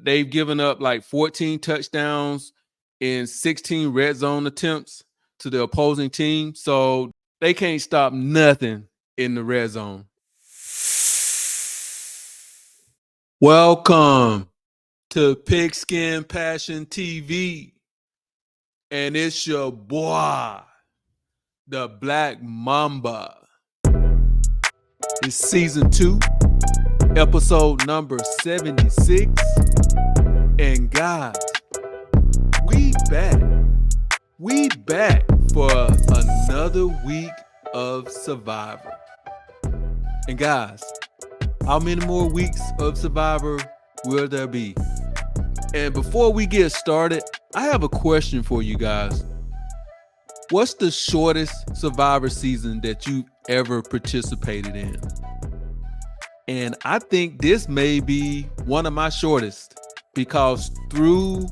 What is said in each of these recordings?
They've given up like 14 touchdowns in 16 red zone attempts to the opposing team. So they can't stop nothing in the red zone. Welcome to Pigskin Passion TV. And it's your boy, the Black Mamba. It's season 2, episode number 76. And guys, we back. We back for another week of Survivor. And guys, how many more weeks of Survivor will there be? And before we get started, I have a question for you guys. What's the shortest Survivor season that you've ever participated in? And I think this may be one of my shortest, because through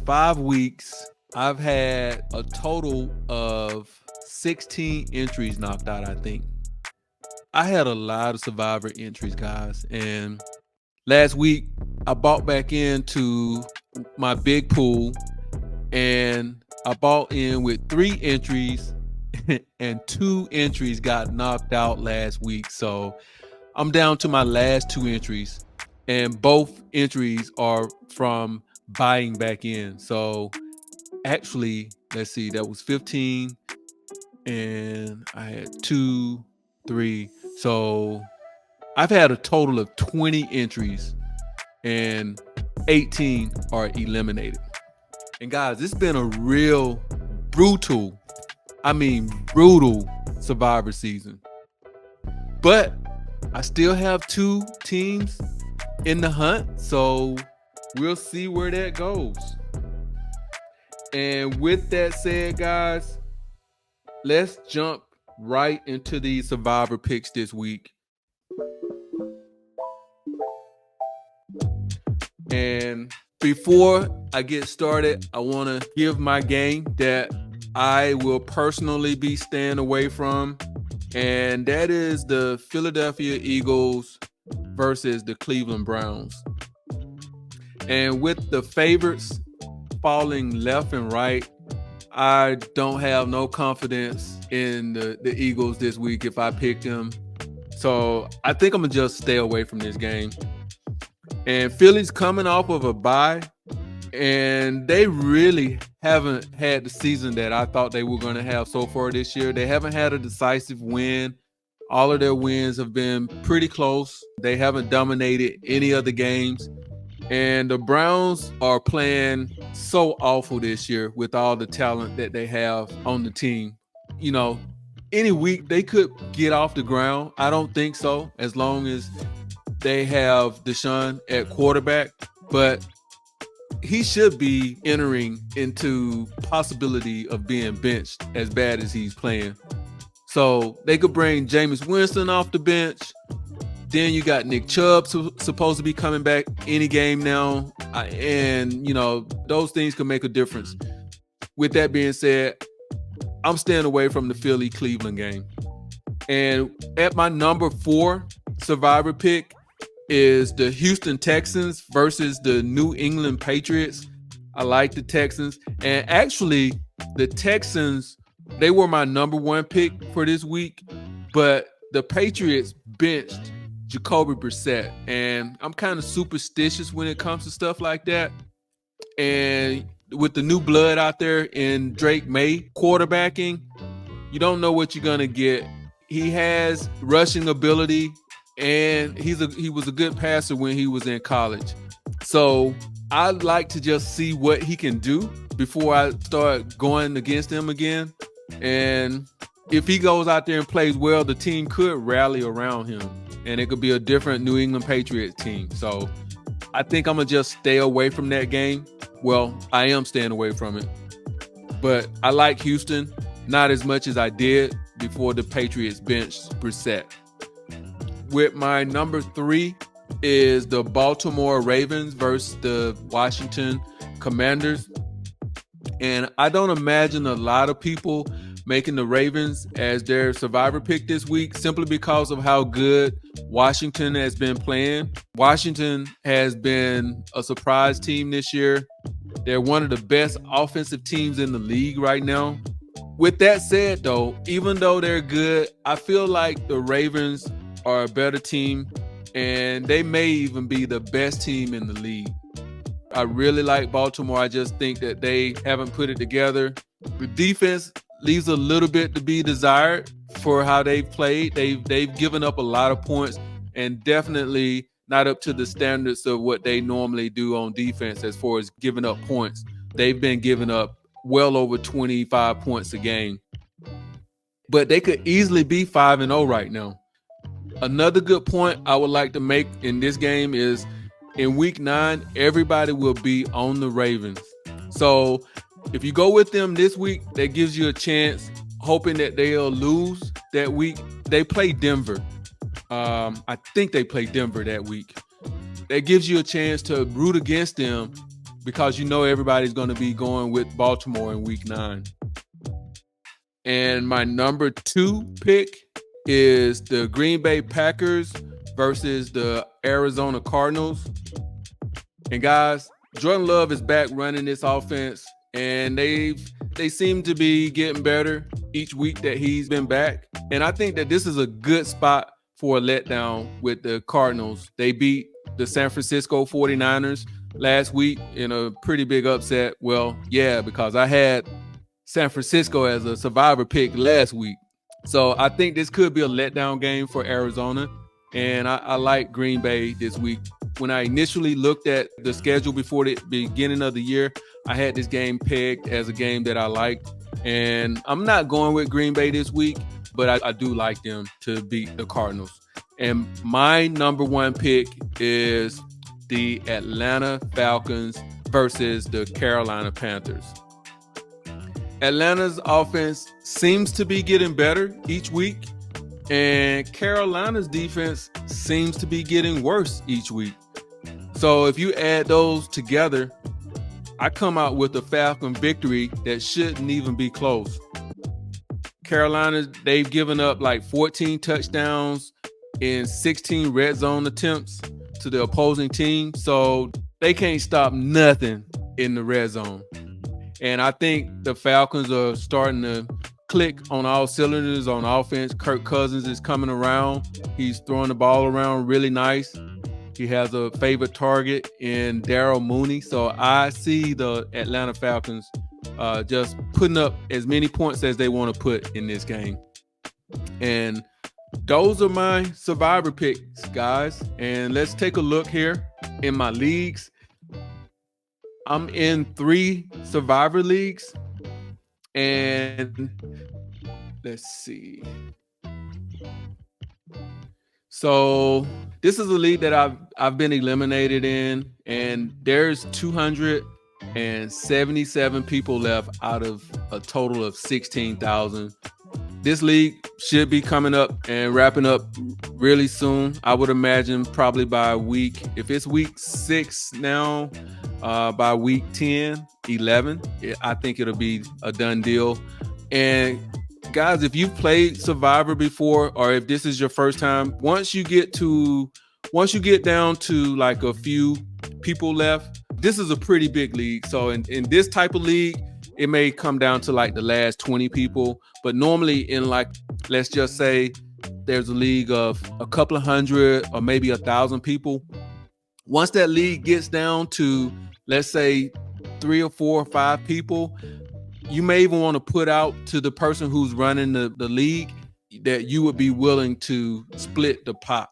5 weeks, I've had a total of 16 entries knocked out, I think. I had a lot of Survivor entries, guys. And last week, I bought back into my big pool, and I bought in with 3 entries and 2 entries got knocked out last week. So I'm down to my last 2 entries, and both entries are from buying back in. So actually, let's see, that was 15 and I had 2, 3. So I've had a total of 20 entries and 18 are eliminated. And guys, it's been a real brutal Survivor season. But I still have 2 teams in the hunt, so we'll see where that goes. And with that said, guys, let's jump right into the Survivor picks this week. And before I get started, I want to give my game that I will personally be staying away from, and that is the Philadelphia Eagles versus the Cleveland Browns. And with the favorites falling left and right, I don't have no confidence in the Eagles this week if I pick them. So I think I'm going to just stay away from this game. And Philly's coming off of a bye, and they really haven't had the season that I thought they were going to have so far this year. They haven't had a decisive win. All of their wins have been pretty close. They haven't dominated any of the games. And the Browns are playing so awful this year with all the talent that they have on the team. You know, any week they could get off the ground. I don't think so, as long as they have Deshaun at quarterback. But he should be entering into possibility of being benched as bad as he's playing. So they could bring Jameis Winston off the bench. Then you got Nick Chubb supposed to be coming back any game now. And, you know, those things can make a difference. With that being said, I'm staying away from the Philly-Cleveland game. And at my number 4 Survivor pick is the Houston Texans versus the New England Patriots. I like the Texans. And actually, the Texans, they were my number 1 pick for this week. But the Patriots benched Jacoby Brissett, and I'm kind of superstitious when it comes to stuff like that. And with the new blood out there in Drake May quarterbacking, you don't know what you're gonna get. He has rushing ability, and he was a good passer when he was in college. So I'd like to just see what he can do before I start going against him again. And if he goes out there and plays well, the team could rally around him, and it could be a different New England Patriots team. So I think I'm going to just stay away from that game. Well, I am staying away from it. But I like Houston, not as much as I did before the Patriots benched Brissett. With my number 3 is the Baltimore Ravens versus the Washington Commanders. And I don't imagine a lot of people making the Ravens as their survivor pick this week simply because of how good Washington has been playing. Washington has been a surprise team this year. They're one of the best offensive teams in the league right now. With that said, though, even though they're good, I feel like the Ravens are a better team, and they may even be the best team in the league. I really like Baltimore. I just think that they haven't put it together. The defense leaves a little bit to be desired for how they've played. They've given up a lot of points, and definitely not up to the standards of what they normally do on defense as far as giving up points. They've been giving up well over 25 points a game. But they could easily be 5-0 right now. Another good point I would like to make in this game is in week 9, everybody will be on the Ravens. So if you go with them this week, that gives you a chance, hoping that they'll lose that week. They play Denver. I think they play Denver that week. That gives you a chance to root against them because you know everybody's going to be going with Baltimore in week 9. And my number 2 pick is the Green Bay Packers versus the Arizona Cardinals. And guys, Jordan Love is back running this offense, and they seem to be getting better each week that he's been back. And I think that this is a good spot for a letdown with the Cardinals. They beat the San Francisco 49ers last week in a pretty big upset. Well, yeah, because I had San Francisco as a survivor pick last week. So I think this could be a letdown game for Arizona. And I like Green Bay this week. When I initially looked at the schedule before the beginning of the year, I had this game pegged as a game that I liked. And I'm not going with Green Bay this week, but I do like them to beat the Cardinals. And my number 1 pick is the Atlanta Falcons versus the Carolina Panthers. Atlanta's offense seems to be getting better each week, and Carolina's defense seems to be getting worse each week. So if you add those together, I come out with a Falcon victory that shouldn't even be close. Carolina, they've given up like 14 touchdowns in 16 red zone attempts to the opposing team. So they can't stop nothing in the red zone. And I think the Falcons are starting to click on all cylinders on offense. Kirk Cousins is coming around. He's throwing the ball around really nice. He has a favorite target in Darryl Mooney. So I see the Atlanta Falcons just putting up as many points as they want to put in this game. And those are my survivor picks, guys. And let's take a look here in my leagues. I'm in 3 survivor leagues. And let's see. So this is a league that I've been eliminated in, and there's 277 people left out of a total of 16,000. This league should be coming up and wrapping up really soon. I would imagine probably by week, if it's week 6 now, by week 10, 11, I think it'll be a done deal. And guys, if you've played Survivor before, or if this is your first time, once you get down to like a few people left, this is a pretty big league. So in this type of league, it may come down to like the last 20 people, but normally in like, let's just say there's a league of a couple of hundred or maybe 1,000 people. Once that league gets down to, let's say 3 or 4 or 5 people, you may even want to put out to the person who's running the league that you would be willing to split the pot,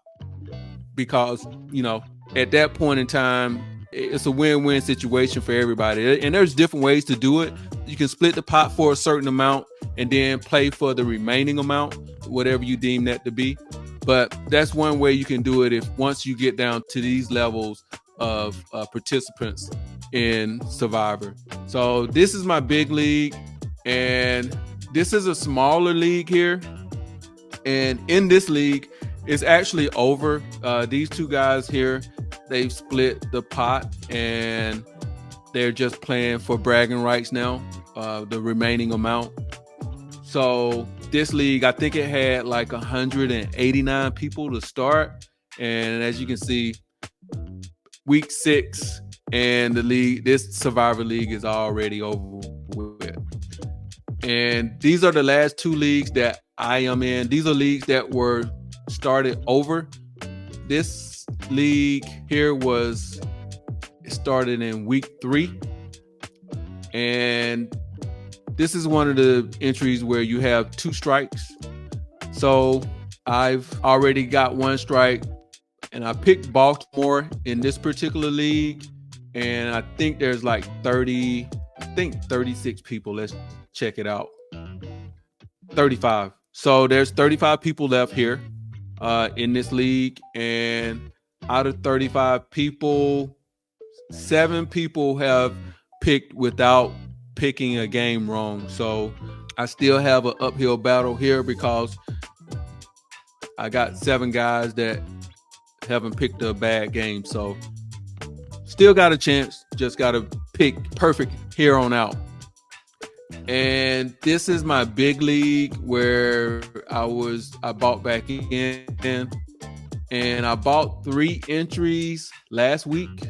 because, you know, at that point in time, it's a win-win situation for everybody. And there's different ways to do it. You can split the pot for a certain amount and then play for the remaining amount, whatever you deem that to be. But that's one way you can do it if once you get down to these levels of participants in Survivor. So this is my big league, and this is a smaller league here. And in this league, it's actually over. These 2 guys here, they've split the pot and they're just playing for bragging rights now, the remaining amount. So this league, I think it had like 189 people to start. And as you can see, week 6 and the league, this Survivor League is already over with. And these are the last 2 leagues that I am in. These are leagues that were started over. This league here was started in week 3. And this is one of the entries where you have 2 strikes. So I've already got 1 strike, and I picked Baltimore in this particular league. And I think there's like 36 people. Let's check it out. 35. So there's 35 people left here in this league. And out of 35 people, 7 people have picked without picking a game wrong. So I still have an uphill battle here because I got 7 guys that haven't picked a bad game. So still got a chance, just got to pick perfect here on out. And this is my big league where I bought back in, and I bought 3 entries last week,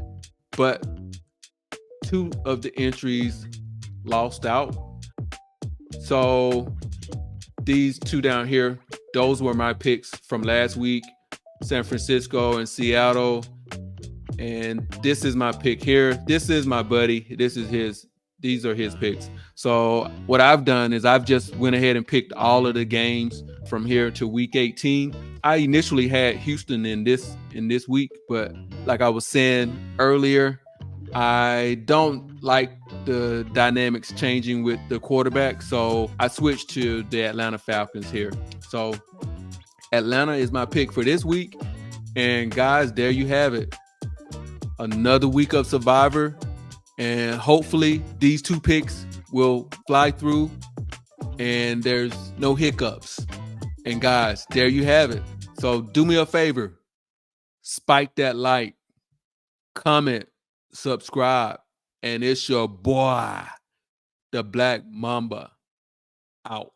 but 2 of the entries lost out. So these 2 down here, those were my picks from last week, San Francisco and Seattle. And this is my pick here. This is my buddy. These are his picks. So what I've done is I've just went ahead and picked all of the games from here to week 18. I initially had Houston in this week, but like I was saying earlier, I don't like the dynamics changing with the quarterback. So I switched to the Atlanta Falcons here. So Atlanta is my pick for this week. And guys, there you have it. Another week of Survivor. And hopefully these 2 picks will fly through and there's no hiccups. And guys, there you have it. So do me a favor. Spike that like, comment, subscribe. And it's your boy, the Black Mamba, out.